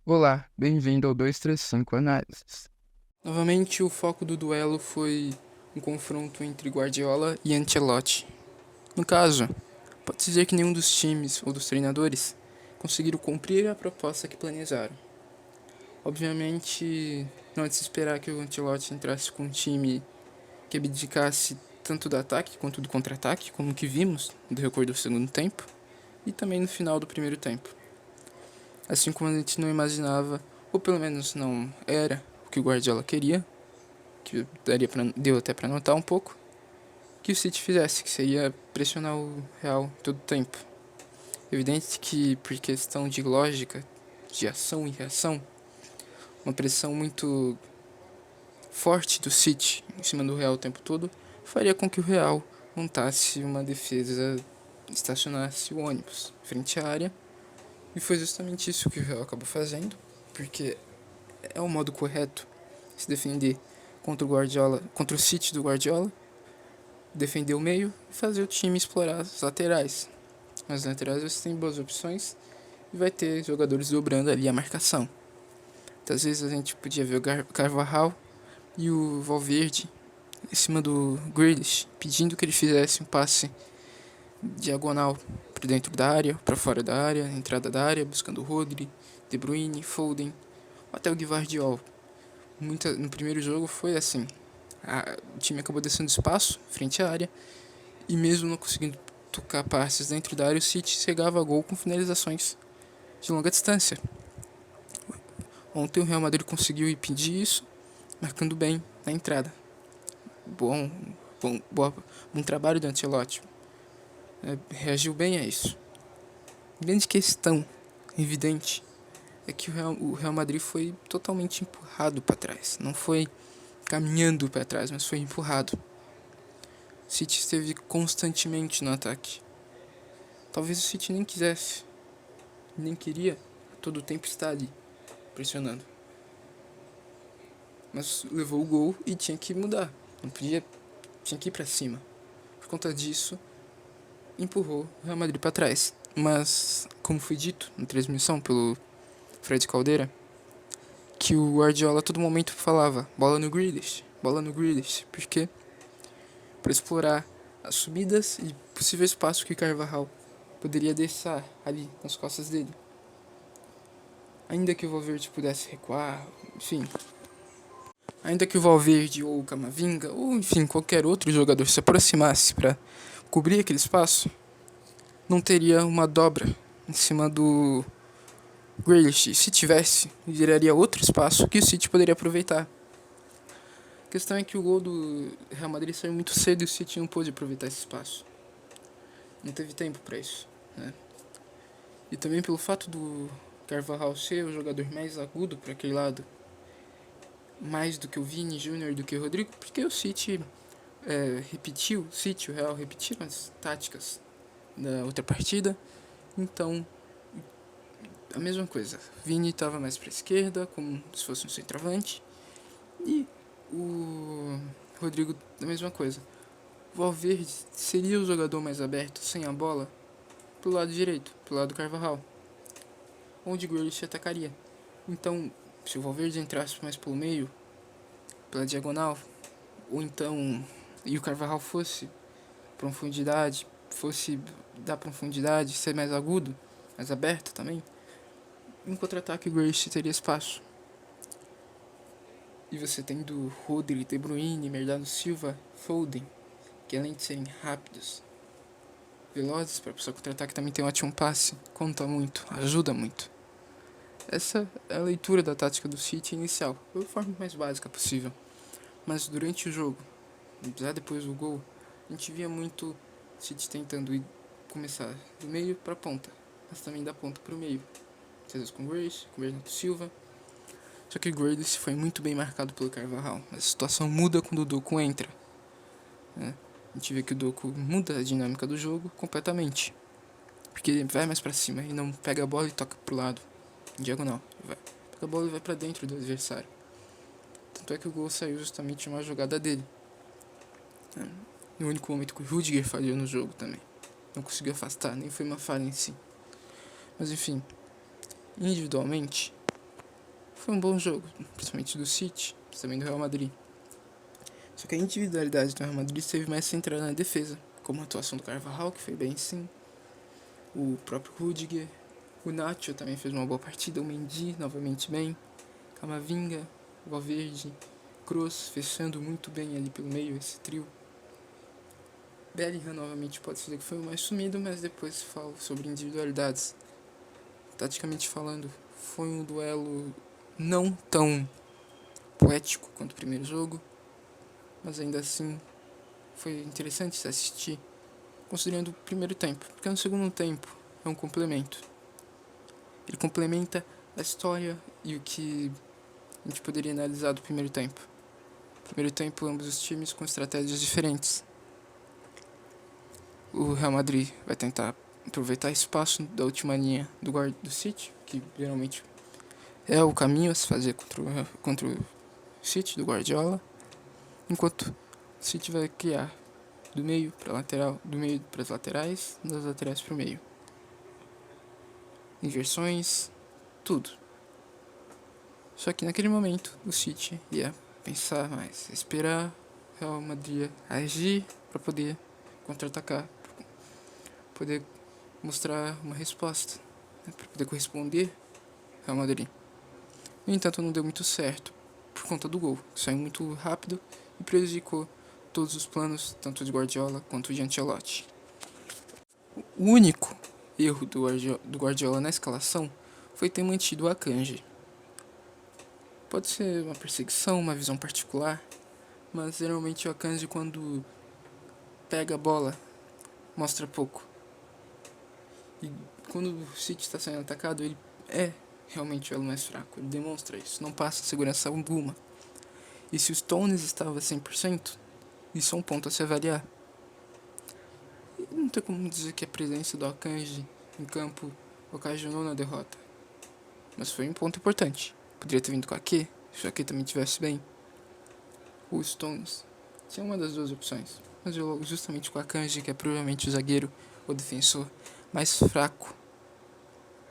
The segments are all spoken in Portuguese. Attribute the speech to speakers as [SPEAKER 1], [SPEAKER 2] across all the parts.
[SPEAKER 1] Olá, bem-vindo ao 235 Análises.
[SPEAKER 2] Novamente, o foco do duelo foi um confronto entre Guardiola e Ancelotti. No caso, pode-se dizer que nenhum dos times ou dos treinadores conseguiram cumprir a proposta que planejaram. Obviamente, não é de se esperar que o Ancelotti entrasse com um time que abdicasse tanto do ataque quanto do contra-ataque, como o que vimos no decorrer do segundo tempo e também no final do primeiro tempo. Assim como a gente não imaginava, ou pelo menos não era o que o Guardiola queria, que deu até para notar um pouco, que o City fizesse, que seria pressionar o Real todo o tempo. Evidente que, por questão de lógica, de ação e reação, uma pressão muito forte do City em cima do Real o tempo todo faria com que o Real montasse uma defesa, estacionasse o ônibus frente à área, e foi justamente isso que o Real acabou fazendo, porque é o modo correto se defender contra o Guardiola, contra o City do Guardiola, defender o meio e fazer o time explorar as laterais. Nas laterais você tem boas opções e vai ter jogadores dobrando ali a marcação. Muitas vezes a gente podia ver o Carvajal e o Valverde em cima do Grealish, pedindo que ele fizesse um passe diagonal para dentro da área, para fora da área, entrada da área, buscando o Rodri, De Bruyne, Foden, até o Gvardiol. No primeiro jogo foi assim. O time acabou descendo espaço frente à área e mesmo não conseguindo tocar passes dentro da área, o City chegava a gol com finalizações de longa distância. Ontem o Real Madrid conseguiu impedir isso, marcando bem na entrada. Bom, bom trabalho do Ancelotti. Reagiu bem a isso. A grande questão, evidente, é que o Real Madrid foi totalmente empurrado para trás. Não foi caminhando para trás, mas foi empurrado. O City esteve constantemente no ataque. Talvez o City nem quisesse, nem queria todo o tempo estar ali, pressionando. Mas levou o gol e tinha que mudar. Não podia, tinha que ir para cima. Por conta disso, empurrou o Real Madrid para trás. Mas, como foi dito na transmissão pelo Fred Caldeira, que o Guardiola a todo momento falava bola no Grealish, porque para explorar as subidas e possível espaço que o Carvajal poderia deixar ali nas costas dele. Ainda que o Valverde pudesse recuar, enfim, ainda que o Valverde ou o Camavinga, ou enfim, qualquer outro jogador se aproximasse para cobrir aquele espaço, não teria uma dobra em cima do Grealish. Se tivesse, geraria outro espaço que o City poderia aproveitar. A questão é que o gol do Real Madrid saiu muito cedo e o City não pôde aproveitar esse espaço. Não teve tempo para isso, né? E também pelo fato do Carvajal ser o jogador mais agudo para aquele lado, mais do que o Vini Júnior, do que o Rodrigo, porque o City o Real repetiu as táticas da outra partida. Então, a mesma coisa. Vini estava mais para a esquerda, como se fosse um centroavante, e o Rodrigo a mesma coisa. O Valverde seria o jogador mais aberto, sem a bola, pro lado direito, pro lado do Carvajal, onde o Grealish atacaria. Então, se o Valverde entrasse mais pelo meio, pela diagonal, ou então e o Carvajal fosse fosse dar profundidade, ser mais agudo, mais aberto também, em contra-ataque o Grealish teria espaço. E você tem do Rodri, De Bruyne, Bernardo Silva, Foden, que além de serem rápidos, velozes para o seu contra-ataque, também tem um ótimo passe, conta muito, ajuda muito. Essa é a leitura da tática do City inicial, da forma mais básica possível. Mas durante o jogo, já depois do gol, a gente via muito City tentando começar do meio para a ponta, mas também da ponta para o meio. Às vezes com Grace, com Bernardo Silva. Só que o Grace foi muito bem marcado pelo Carvajal. A situação muda quando o Doku entra, né? A gente vê que o Doku muda a dinâmica do jogo completamente, porque ele vai mais para cima e não pega a bola e toca pro lado, em diagonal. Ele pega a bola e vai para dentro do adversário. Tanto é que o gol saiu justamente de uma jogada dele. No único momento que o Rudiger falhou no jogo também. Não conseguiu afastar, nem foi uma falha em si. Mas enfim, individualmente, foi um bom jogo, principalmente do City, mas também do Real Madrid. Só que a individualidade do Real Madrid esteve mais centrada na defesa, como a atuação do Carvajal, que foi bem sim, o próprio Rudiger, o Nacho também fez uma boa partida, o Mendy novamente bem, Camavinga, Valverde, Kroos fechando muito bem ali pelo meio esse trio. Bellingham novamente pode ser que foi o mais sumido, mas depois falo sobre individualidades. Taticamente falando, foi um duelo não tão poético quanto o primeiro jogo, mas ainda assim foi interessante se assistir, considerando o primeiro tempo, porque no segundo tempo é um complemento. Ele complementa a história e o que a gente poderia analisar do primeiro tempo. No primeiro tempo, ambos os times com estratégias diferentes. O Real Madrid vai tentar aproveitar espaço da última linha do City, que geralmente é o caminho a se fazer contra o City do Guardiola, enquanto o City vai criar do meio para lateral, do meio para as laterais, das laterais para o meio. Inversões, tudo. Só que naquele momento o City ia pensar mais, esperar o Real Madrid agir para poder contra-atacar, poder mostrar uma resposta, para poder corresponder ao Real Madrid. No entanto, não deu muito certo por conta do gol, que saiu muito rápido e prejudicou todos os planos, tanto de Guardiola quanto de Ancelotti. O único erro do Guardiola na escalação foi ter mantido o Akanji. Pode ser uma perseguição, uma visão particular, mas geralmente o Akanji, quando pega a bola, mostra pouco. E quando o City está sendo atacado, ele é realmente o elo mais fraco, ele demonstra isso, não passa segurança alguma. E se o Stones estava 100%, isso é um ponto a se avaliar. E não tem como dizer que a presença do Akanji em campo ocasionou na derrota, mas foi um ponto importante. Poderia ter vindo com a Ake, se o Ake também estivesse bem. O Stones tinha uma das duas opções, mas eu justamente com a Akanji, que é provavelmente o zagueiro ou defensor mais fraco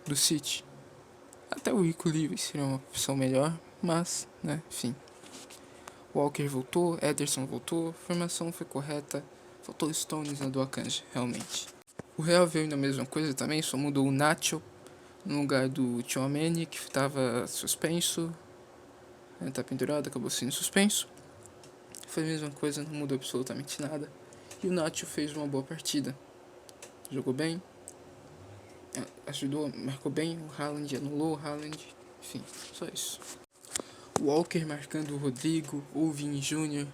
[SPEAKER 2] do City. Até o Rico Livre seria uma opção melhor, mas, enfim. Walker voltou, Ederson voltou, a formação foi correta, faltou Stones na do Akanji, realmente. O Real veio na mesma coisa também, só mudou o Nacho no lugar do Tchouaméni, que estava suspenso, tá pendurado, acabou sendo suspenso. Foi a mesma coisa, não mudou absolutamente nada. E o Nacho fez uma boa partida, jogou bem, ajudou, marcou bem, o Haaland anulou o Haaland, enfim, só isso. O Walker marcando o Rodrigo ou o Vini Júnior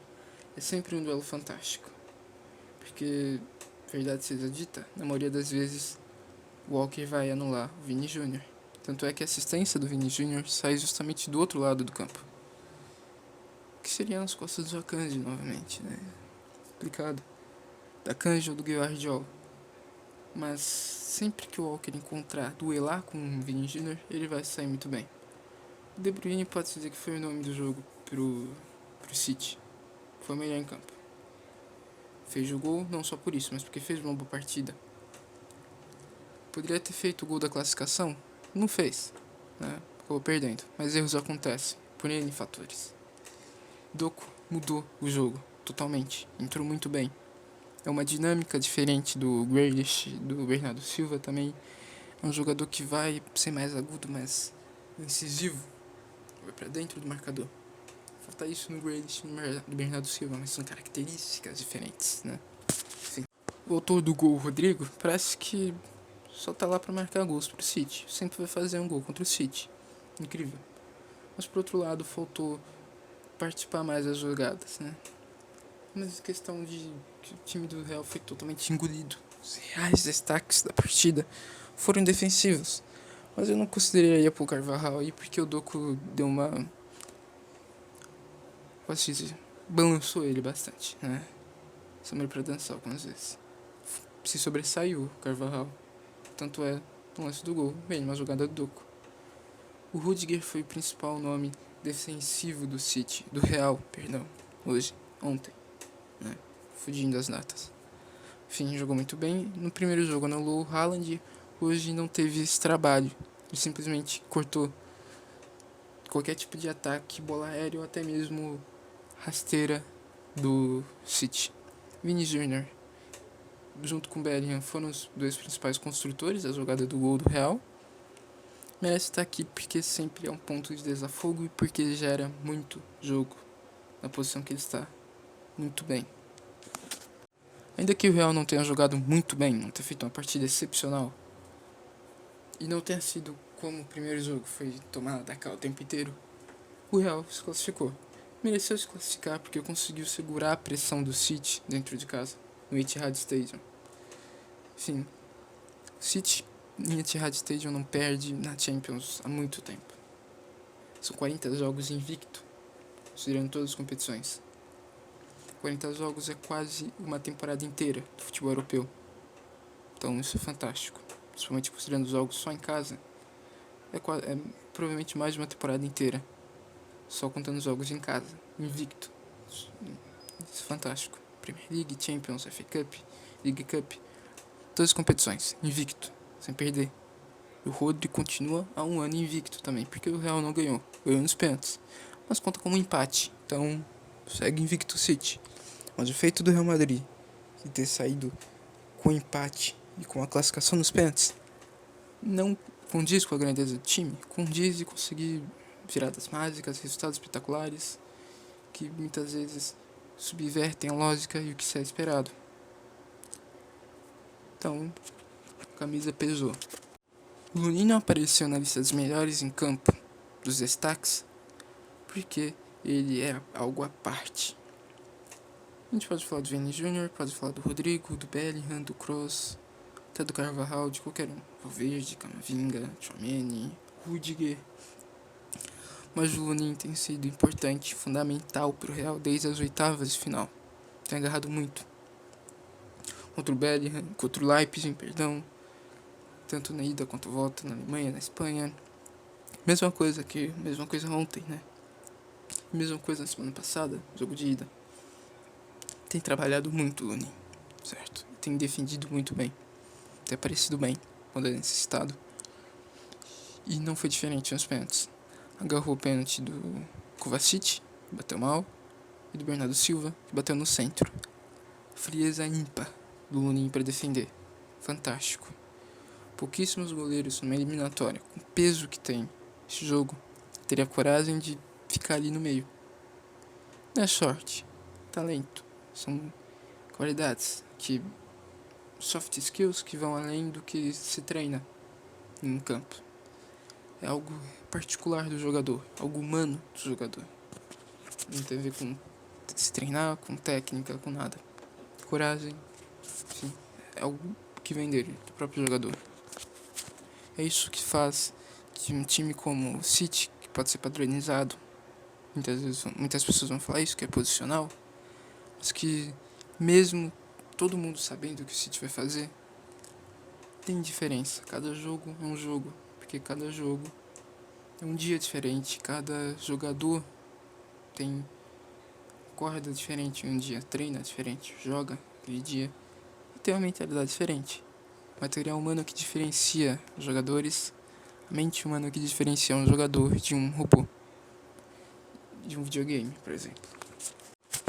[SPEAKER 2] é sempre um duelo fantástico, porque, verdade seja dita, na maioria das vezes o Walker vai anular o Vini Júnior. Tanto é que a assistência do Vini Júnior sai justamente do outro lado do campo, que seria nas costas do Akanji novamente, Complicado. Da Akanji ou do Guardiola. Mas sempre que o Walker encontrar, duelar com o Vini Júnior, ele vai sair muito bem. O De Bruyne pode dizer que foi o nome do jogo pro City. Foi o melhor em campo. Fez o gol, não só por isso, mas porque fez uma boa partida. Poderia ter feito o gol da classificação? Não fez, Acabou perdendo, mas erros acontecem, por N fatores. Doku mudou o jogo, totalmente, entrou muito bem. É uma dinâmica diferente do Grealish, do Bernardo Silva também. É um jogador que vai ser mais agudo, mais incisivo. Vai pra dentro do marcador. Falta isso no Grealish e no Bernardo Silva, mas são características diferentes, Sim. O autor do gol, o Rodrigo, parece que só tá lá pra marcar gols pro City. Sempre vai fazer um gol contra o City. Incrível. Mas por outro lado, faltou participar mais das jogadas, Mas a questão de que o time do Real foi totalmente engolido. Os reais destaques da partida foram defensivos. Mas eu não consideraria pro Carvajal aí, porque o Doku deu uma... Posso dizer, balançou ele bastante, Chamou pra dançar algumas vezes. Se sobressaiu o Carvajal. Tanto é no lance do gol, bem, uma jogada do Doku. O Rudiger foi o principal nome defensivo do City, do Real, ontem, fugindo as datas. Enfim, jogou muito bem. No primeiro jogo anulou o Haaland, hoje não teve esse trabalho. Ele simplesmente cortou qualquer tipo de ataque, bola aérea ou até mesmo rasteira do City. Vini Jr., junto com Bellingham, foram os dois principais construtores da jogada do gol do Real. Merece estar aqui porque sempre é um ponto de desafogo e porque gera muito jogo na posição que ele está. Muito bem. Ainda que o Real não tenha jogado muito bem, não tenha feito uma partida excepcional, e não tenha sido como o primeiro jogo, foi tomar da cá o tempo inteiro, o Real se classificou. Mereceu se classificar porque conseguiu segurar a pressão do City dentro de casa, no Etihad Stadium. Enfim, o City em Etihad Stadium não perde na Champions há muito tempo. São 40 jogos invicto, considerando todas as competições. 40 jogos é quase uma temporada inteira do futebol europeu. Então isso é fantástico. Principalmente considerando os jogos só em casa. É provavelmente mais de uma temporada inteira. Só contando os jogos em casa. Invicto. Isso é fantástico. Premier League, Champions, FA Cup, League Cup. Todas as competições. Invicto. Sem perder. E o Rodri continua há um ano invicto também. Porque o Real não ganhou. Ganhou nos pênaltis. Mas conta como um empate. Então segue invicto o City. Mas o feito do Real Madrid de ter saído com empate e com a classificação nos pênaltis não condiz com a grandeza do time, condiz e conseguir viradas mágicas, resultados espetaculares que muitas vezes subvertem a lógica e o que se é esperado. Então, a camisa pesou. O Lunin não apareceu na lista dos melhores em campo, dos destaques, porque ele é algo à parte. A gente pode falar do Vini Jr., pode falar do Rodrigo, do Bellingham, do Kroos, até do Carvajal, de qualquer um. Valverde, Camavinga, Tchouaméni, Rudiger. Mas o Lunin tem sido importante, fundamental para o Real desde as oitavas de final. Tem agarrado muito. Contra o Bellingham, contra o Leipzig, tanto na ida quanto volta, na Alemanha, na Espanha. Mesma coisa ontem, né? Mesma coisa na semana passada, jogo de ida. Tem trabalhado muito o Lunin, certo? Tem defendido muito bem. Tem aparecido bem quando é necessitado. E não foi diferente nos pênaltis. Agarrou o pênalti do Kovacic, que bateu mal, e do Bernardo Silva, que bateu no centro. Frieza ímpar do Lunin para defender. Fantástico. Pouquíssimos goleiros numa eliminatória, com o peso que tem esse jogo, teria coragem de ficar ali no meio. Não é sorte, talento. São qualidades soft skills que vão além do que se treina em campo. É algo particular do jogador, algo humano do jogador. Não tem a ver com se treinar, com técnica, com nada. Coragem, enfim, é algo que vem dele, do próprio jogador. É isso que faz que um time como o City, que pode ser padronizado, muitas pessoas vão falar isso, que é posicional, mas que mesmo todo mundo sabendo o que o City vai fazer, tem diferença. Cada jogo é um jogo, porque cada jogo é um dia diferente, cada jogador tem corda diferente um dia, treina diferente, joga aquele dia e tem uma mentalidade diferente. O material humano que diferencia os jogadores, a mente humana que diferencia um jogador de um robô, de um videogame, por exemplo.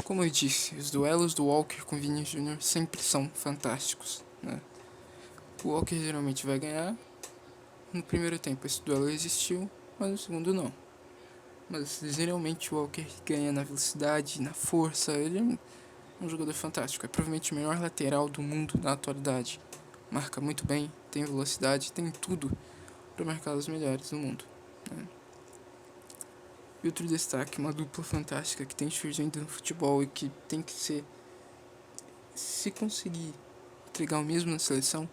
[SPEAKER 2] Como eu disse, os duelos do Walker com Vini Jr. sempre são fantásticos, né? O Walker geralmente vai ganhar. No primeiro tempo esse duelo existiu, mas no segundo não. Mas geralmente o Walker ganha na velocidade, na força. Ele é um jogador fantástico. É provavelmente o melhor lateral do mundo na atualidade. Marca muito bem, tem velocidade, tem tudo para marcar os melhores do mundo, né? E outro destaque, uma dupla fantástica que tem surgido no futebol e que tem que ser, se conseguir entregar o mesmo na seleção,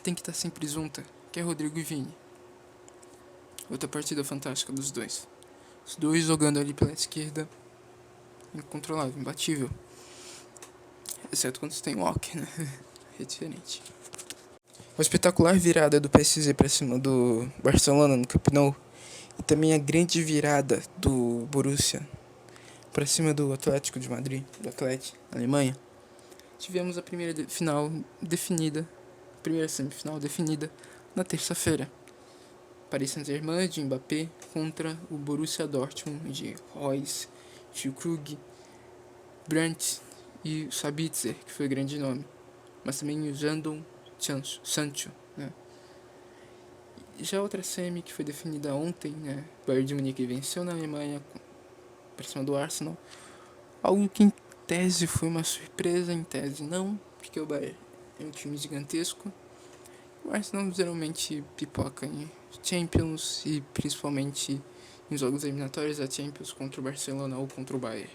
[SPEAKER 2] tem que estar sempre junta, que é Rodrigo e Vini. Outra partida fantástica dos dois. Os dois jogando ali pela esquerda, incontrolável, imbatível. Exceto quando você tem Walker, né? É diferente. Uma espetacular virada do PSG para cima do Barcelona no Camp Nou. E também a grande virada do Borussia para cima do Atlético de Madrid, do Atlético, Alemanha. Tivemos a primeira semifinal definida na terça-feira. Paris Saint-Germain de Mbappé contra o Borussia Dortmund de Reus, Füllkrug, Brandt e Sabitzer, que foi grande nome, mas também o Jadon Sancho, né? Já outra semi que foi definida ontem, né? O Bayern de Munique venceu na Alemanha para cima do Arsenal, algo que em tese foi uma surpresa, em tese não, porque o Bayern é um time gigantesco. O Arsenal geralmente pipoca em Champions e principalmente em jogos eliminatórios da Champions contra o Barcelona ou contra o Bayern.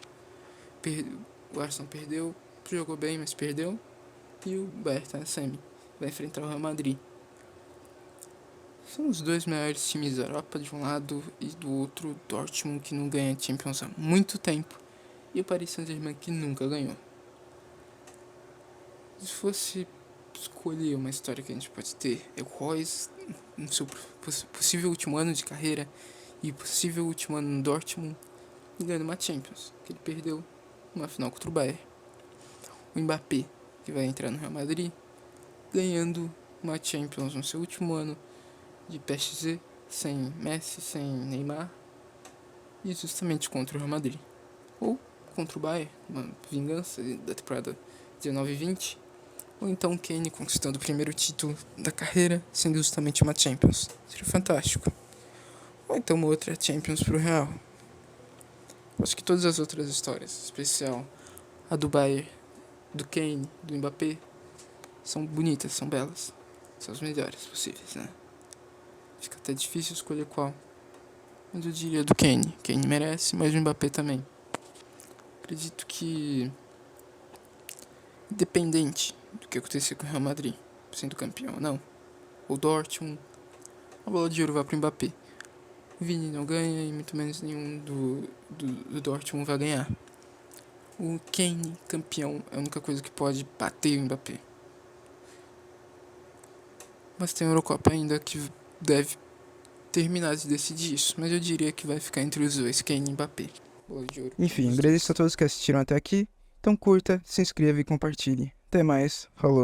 [SPEAKER 2] O Arsenal perdeu, jogou bem, mas perdeu. E o Bayern tá na semi, vai enfrentar o Real Madrid. São os dois maiores times da Europa de um lado e do outro Dortmund, que não ganha Champions há muito tempo, e o Paris Saint-Germain, que nunca ganhou. Se fosse escolher uma história que a gente pode ter, é o Reus no seu possível último ano de carreira e possível último ano no Dortmund, ganhando uma Champions, que ele perdeu uma final contra o Bayern. O Mbappé, que vai entrar no Real Madrid, ganhando uma Champions no seu último ano de PSG, sem Messi, sem Neymar, e justamente contra o Real Madrid. Ou contra o Bayern, uma vingança da temporada 19-20, ou então Kane conquistando o primeiro título da carreira, sendo justamente uma Champions. Seria fantástico. Ou então uma outra Champions pro Real. Acho que todas as outras histórias, em especial a do Bayern, do Kane, do Mbappé, são bonitas, são belas. São as melhores possíveis, né? Fica até difícil escolher qual. Mas eu diria do Kane. Kane merece, mas o Mbappé também. Acredito que, independente do que acontecer com o Real Madrid, sendo campeão ou não, ou Dortmund, a bola de ouro vai pro Mbappé. O Vini não ganha e muito menos nenhum do Dortmund vai ganhar. O Kane, campeão, é a única coisa que pode bater o Mbappé. Mas tem a Eurocopa ainda que deve terminar de decidir isso. Mas eu diria que vai ficar entre os dois, Kane e Mbappé. Bola de ouro.
[SPEAKER 1] Enfim, agradeço a todos que assistiram até aqui. Então curta, se inscreva e compartilhe. Até mais, falou.